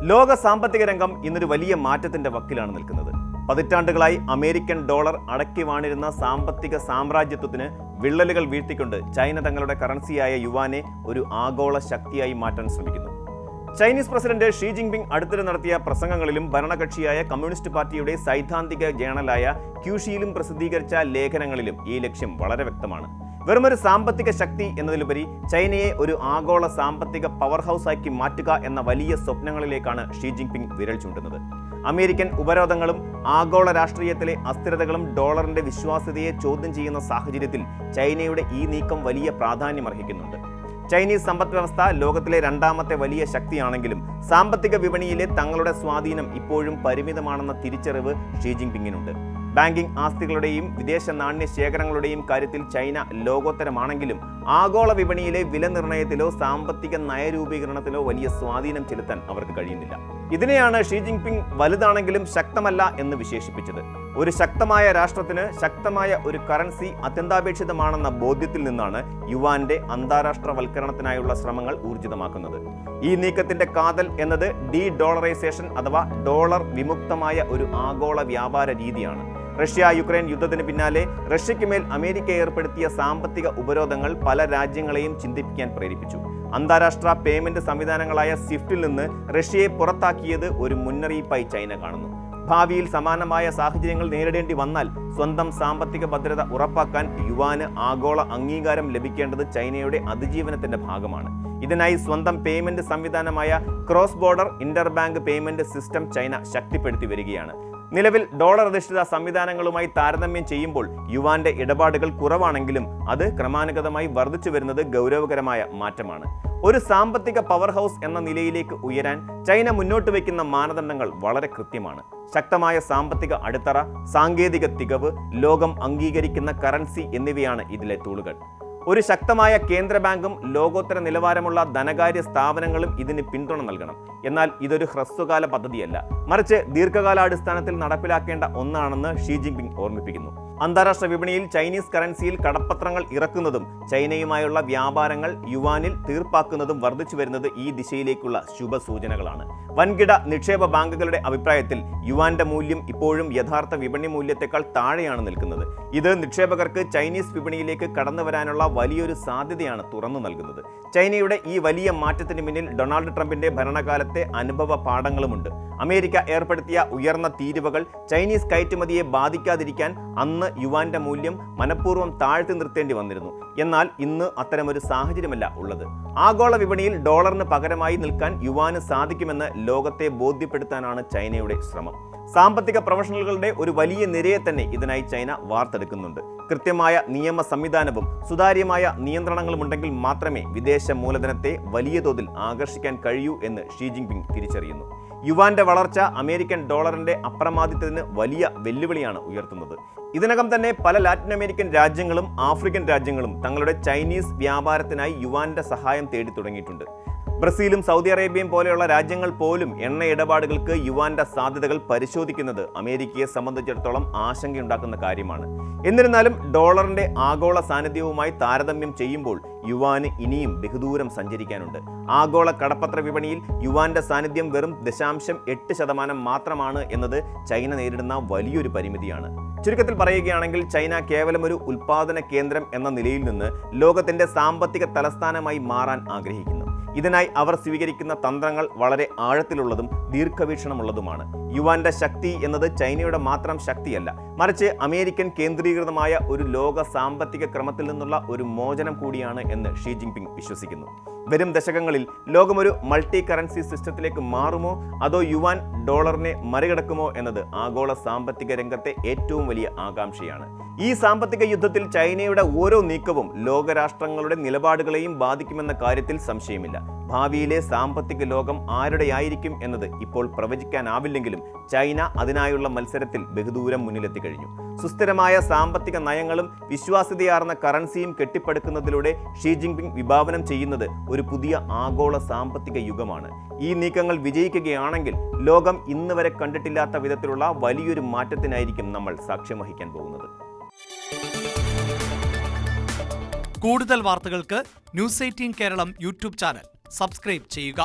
ലോക സാമ്പത്തിക രംഗം ഇന്നൊരു വലിയ മാറ്റത്തിന്റെ വക്കിലാണ് നിൽക്കുന്നത്. പതിറ്റാണ്ടുകളായി അമേരിക്കൻ ഡോളർ അടക്കി വാണിരുന്ന സാമ്പത്തിക സാമ്രാജ്യത്വത്തിന് വിള്ളലുകൾ വീഴ്ത്തിക്കൊണ്ട് ചൈന തങ്ങളുടെ കറൻസിയായ യുവാനെ ഒരു ആഗോള ശക്തിയായി മാറ്റാൻ ശ്രമിക്കുന്നു. ചൈനീസ് പ്രസിഡന്റ് ഷീ ജിൻപിങ് അടുത്തിടെ നടത്തിയ പ്രസംഗങ്ങളിലും ഭരണകക്ഷിയായ കമ്മ്യൂണിസ്റ്റ് പാർട്ടിയുടെ സൈദ്ധാന്തിക ജേണലായ ക്യൂഷിയിലും പ്രസിദ്ധീകരിച്ച ലേഖനങ്ങളിലും ഈ ലക്ഷ്യം വളരെ വ്യക്തമാണ്. വെറുമൊരു സാമ്പത്തിക ശക്തി എന്നതിലുപരി ചൈനയെ ഒരു ആഗോള സാമ്പത്തിക പവർ ഹൗസ് ആക്കി മാറ്റുക എന്ന വലിയ സ്വപ്നങ്ങളിലേക്കാണ് ഷീ ജിൻപിങ് വിരൽ ചൂണ്ടുന്നത്. അമേരിക്കൻ ഉപരോധങ്ങളും ആഗോള രാഷ്ട്രീയത്തിലെ അസ്ഥിരതകളും ഡോളറിന്റെ വിശ്വാസ്യതയെ ചോദ്യം ചെയ്യുന്ന സാഹചര്യത്തിൽ ചൈനയുടെ ഈ നീക്കം വലിയ പ്രാധാന്യമർഹിക്കുന്നുണ്ട്. ചൈനീസ് സമ്പദ് വ്യവസ്ഥ ലോകത്തിലെ രണ്ടാമത്തെ വലിയ ശക്തിയാണെങ്കിലും സാമ്പത്തിക വിപണിയിലെ തങ്ങളുടെ സ്വാധീനം ഇപ്പോഴും പരിമിതമാണെന്ന തിരിച്ചറിവ് ഷീ ജിൻപിങ്ങിനുണ്ട്. ബാങ്കിംഗ് ആസ്തികളുടെയും വിദേശ നാണ്യ ശേഖരങ്ങളുടെയും കാര്യത്തിൽ ചൈന ലോകോത്തരമാണെങ്കിലും ആഗോള വിപണിയിലെ വില നിർണ്ണയത്തിലോ സാമ്പത്തിക നയരൂപീകരണത്തിലോ വലിയ സ്വാധീനം ചെലുത്താൻ അവർക്ക് കഴിയുന്നില്ല. ഇതിനെയാണ് ഷീ ജിൻപിങ് വലുതാണെങ്കിലും ശക്തമല്ല എന്ന് വിശേഷിപ്പിച്ചത്. ഒരു ശക്തമായ രാഷ്ട്രത്തിന് ശക്തമായ ഒരു കറൻസി അത്യന്താപേക്ഷിതമാണെന്ന ബോധ്യത്തിൽ നിന്നാണ് യുവാന്റെ അന്താരാഷ്ട്രവൽക്കരണത്തിനായുള്ള ശ്രമങ്ങൾ ഊർജിതമാക്കുന്നത്. ഈ നീക്കത്തിന്റെ കാതൽ എന്നത് ഡി ഡോളറൈസേഷൻ അഥവാ ഡോളർ വിമുക്തമായ ഒരു ആഗോള വ്യാപാര രീതിയാണ്. റഷ്യ യുക്രൈൻ യുദ്ധത്തിന് പിന്നാലെ റഷ്യയ്ക്ക് മേൽ അമേരിക്ക ഏർപ്പെടുത്തിയ സാമ്പത്തിക ഉപരോധങ്ങൾ പല രാജ്യങ്ങളെയും ചിന്തിപ്പിക്കാൻ പ്രേരിപ്പിച്ചു. അന്താരാഷ്ട്ര പേയ്മെന്റ് സംവിധാനങ്ങളായ സ്വിഫ്റ്റിൽ നിന്ന് റഷ്യയെ പുറത്താക്കിയത് ഒരു മുന്നറിയിപ്പായി ചൈന കാണുന്നു. ഭാവിയിൽ സമാനമായ സാഹചര്യങ്ങൾ നേരിടേണ്ടി വന്നാൽ സ്വന്തം സാമ്പത്തിക ഭദ്രത ഉറപ്പാക്കാൻ യുവാന് ആഗോള അംഗീകാരം ലഭിക്കേണ്ടത് ചൈനയുടെ അതിജീവനത്തിന്റെ ഭാഗമാണ്. ഇതിനായി സ്വന്തം പേയ്മെന്റ് സംവിധാനമായ cross border Inter bank payment system China ശക്തിപ്പെടുത്തി വരികയാണ്. നിലവിൽ ഡോളർ അധിഷ്ഠിത സംവിധാനങ്ങളുമായി താരതമ്യം ചെയ്യുമ്പോൾ യുവാന്റെ ഇടപാടുകൾ കുറവാണെങ്കിലും അത് ക്രമാനുഗതമായി വർദ്ധിച്ചു വരുന്നത് ഗൗരവകരമായ മാറ്റമാണ്. ഒരു സാമ്പത്തിക പവർ ഹൗസ് എന്ന നിലയിലേക്ക് ഉയരാൻ ചൈന മുന്നോട്ട് വയ്ക്കുന്ന മാനദണ്ഡങ്ങൾ വളരെ കൃത്യമാണ്. ശക്തമായ സാമ്പത്തിക അടിത്തറ, സാങ്കേതിക തികവ്, ലോകം അംഗീകരിക്കുന്ന കറൻസി എന്നിവയാണ് ഇതിലെ തൂണുകൾ. ഒരു ശക്തമായ കേന്ദ്ര ബാങ്കും ലോകോത്തര നിലവാരമുള്ള ധനകാര്യ സ്ഥാപനങ്ങളും ഇതിന് പിന്തുണ നൽകണം. എന്നാൽ ഇതൊരു ഹ്രസ്വകാല പദ്ധതിയല്ല, മറിച്ച് ദീർഘകാലാടിസ്ഥാനത്തിൽ നടപ്പിലാക്കേണ്ട ഒന്നാണെന്ന് ഷീ ജിൻപിങ് ഓർമ്മിപ്പിക്കുന്നു. അന്താരാഷ്ട്ര വിപണിയിൽ ചൈനീസ് കറൻസിയിൽ കടപ്പത്രങ്ങൾ ഇറക്കുന്നതും ചൈനയുമായുള്ള വ്യാപാരങ്ങൾ യുവാനിൽ തീർപ്പാക്കുന്നതും വർദ്ധിച്ചു വരുന്നത് ഈ ദിശയിലേക്കുള്ള ശുഭസൂചനകളാണ്. വൻകിട നിക്ഷേപ ബാങ്കുകളുടെ അഭിപ്രായത്തിൽ യുവാന്റെ മൂല്യം ഇപ്പോഴും യഥാർത്ഥ വിപണി മൂല്യത്തെക്കാൾ താഴെയാണ് നിൽക്കുന്നത്. ഇത് നിക്ഷേപകർക്ക് ചൈനീസ് വിപണിയിലേക്ക് കടന്നു വരാനുള്ള വലിയൊരു സാധ്യതയാണ് തുറന്നു നൽകുന്നത്. ചൈനയുടെ ഈ വലിയ മാറ്റത്തിന് പിന്നിൽ ഡൊണാൾഡ് ട്രംപിന്റെ ഭരണകാലത്തെ അനുഭവ പാഠങ്ങളുമുണ്ട്. അമേരിക്ക ഏർപ്പെടുത്തിയ ഉയർന്ന തീരുവകൾ ചൈനീസ് കയറ്റുമതിയെ ബാധിക്കാതിരിക്കാൻ അന്ന് യുവാന്റെ മൂല്യം മനഃപൂർവ്വം താഴ്ത്തി നിർത്തേണ്ടി വന്നിരുന്നു. എന്നാൽ ഇന്ന് അത്തരമൊരു സാഹചര്യമല്ല ഉള്ളത്. ആഗോള വിപണിയിൽ ഡോളറിന് പകരമായി നിൽക്കാൻ യുവാന് സാധിക്കുമെന്ന് ലോകത്തെ ബോധ്യപ്പെടുത്താനാണ് ചൈനയുടെ ശ്രമം. സാമ്പത്തിക പ്രൊഫഷണലുകളുടെ ഒരു വലിയ നിരയെ തന്നെ ഇതിനായി ചൈന വാർത്തെടുക്കുന്നുണ്ട്. കൃത്യമായ നിയമ സംവിധാനവും സുതാര്യമായ നിയന്ത്രണങ്ങളും ഉണ്ടെങ്കിൽ മാത്രമേ വിദേശ മൂലധനത്തെ വലിയ തോതിൽ ആകർഷിക്കാൻ കഴിയൂ എന്ന് ഷീ ജിൻപിങ് തിരിച്ചറിയുന്നു. യുവാന്റെ വളർച്ച അമേരിക്കൻ ഡോളറിന്റെ അപ്രമാദിത്വത്തിന് വലിയ വെല്ലുവിളിയാണ് ഉയർത്തുന്നത്. ഇതിനകം തന്നെ പല ലാറ്റിൻ അമേരിക്കൻ രാജ്യങ്ങളും ആഫ്രിക്കൻ രാജ്യങ്ങളും തങ്ങളുടെ ചൈനീസ് വ്യാപാരത്തിനായി യുവാന്റെ സഹായം തേടി തുടങ്ങിയിട്ടുണ്ട്. ബ്രസീലും സൗദി അറേബ്യയും പോലെയുള്ള രാജ്യങ്ങൾ പോലും എണ്ണ ഇടപാടുകൾക്ക് യുവാന്റെ സാധ്യതകൾ പരിശോധിക്കുന്നത് അമേരിക്കയെ സംബന്ധിച്ചിടത്തോളം ആശങ്കയുണ്ടാക്കുന്ന കാര്യമാണ്. എന്നിരുന്നാലും ഡോളറിന്റെ ആഗോള സാന്നിധ്യവുമായി താരതമ്യം ചെയ്യുമ്പോൾ യുവാന് ഇനിയും ബഹുദൂരം സഞ്ചരിക്കാനുണ്ട്. ആഗോള കടപ്പത്ര വിപണിയിൽ യുവാന്റെ സാന്നിധ്യം വെറും 0.8% മാത്രമാണ് എന്നത് ചൈന നേരിടുന്ന വലിയൊരു പരിമിതിയാണ്. ചുരുക്കത്തിൽ പറയുകയാണെങ്കിൽ ചൈന കേവലം ഒരു ഉൽപാദന കേന്ദ്രം എന്ന നിലയിൽ നിന്ന് ലോകത്തിന്റെ സാമ്പത്തിക തലസ്ഥാനമായി മാറാൻ ആഗ്രഹിക്കുന്നു. ഇതിനായി അവർ സ്വീകരിക്കുന്ന തന്ത്രങ്ങൾ വളരെ ആഴത്തിലുള്ളതും ദീർഘവീക്ഷണമുള്ളതുമാണ്. യുവാന്റെ ശക്തി എന്നത് ചൈനയുടെ മാത്രം ശക്തിയല്ല, മറിച്ച് അമേരിക്കൻ കേന്ദ്രീകൃതമായ ഒരു ലോക സാമ്പത്തിക ക്രമത്തിൽ നിന്നുള്ള ഒരു മോചനം കൂടിയാണ് എന്ന് ഷീ ജിൻപിങ് വിശ്വസിക്കുന്നു. വരും ദശകങ്ങളിൽ ലോകമൊരു മൾട്ടി കറൻസി സിസ്റ്റത്തിലേക്ക് മാറുമോ അതോ യുവാൻ ഡോളറിനെ മറികടക്കുമോ എന്നത് ആഗോള സാമ്പത്തിക രംഗത്തെ ഏറ്റവും വലിയ ആകാംക്ഷയാണ്. ഈ സാമ്പത്തിക യുദ്ധത്തിൽ ചൈനയുടെ ഓരോ നീക്കവും ലോകരാഷ്ട്രങ്ങളുടെ നിലപാടുകളെയും ബാധിക്കുമെന്ന കാര്യത്തിൽ സംശയമില്ല. ഭാവിയിലെ സാമ്പത്തിക ലോകം ആരുടെയായിരിക്കും എന്നത് ഇപ്പോൾ പ്രവചിക്കാനാവില്ലെങ്കിലും ചൈന അതിനായുള്ള മത്സരത്തിൽ ബഹുദൂരം മുന്നിലെത്തി കഴിഞ്ഞു. സുസ്ഥിരമായ സാമ്പത്തിക നയങ്ങളും വിശ്വാസ്യതയാർന്ന കറൻസിയും കെട്ടിപ്പടുക്കുന്നതിലൂടെ ഷീ ജിൻപിങ് വിഭാവനം ചെയ്യുന്നത് ഒരു പുതിയ ആഗോള സാമ്പത്തിക യുഗമാണ്. ഈ നീക്കങ്ങൾ വിജയിക്കുകയാണെങ്കിൽ ലോകം ഇന്ന് വരെ കണ്ടിട്ടില്ലാത്ത വിധത്തിലുള്ള വലിയൊരു മാറ്റത്തിനായിരിക്കും നമ്മൾ സാക്ഷ്യം വഹിക്കാൻ പോകുന്നത്. കൂടുതൽ വാർത്തകൾക്ക് news 18 Keralam YouTube channel subscribe ചെയ്യുക.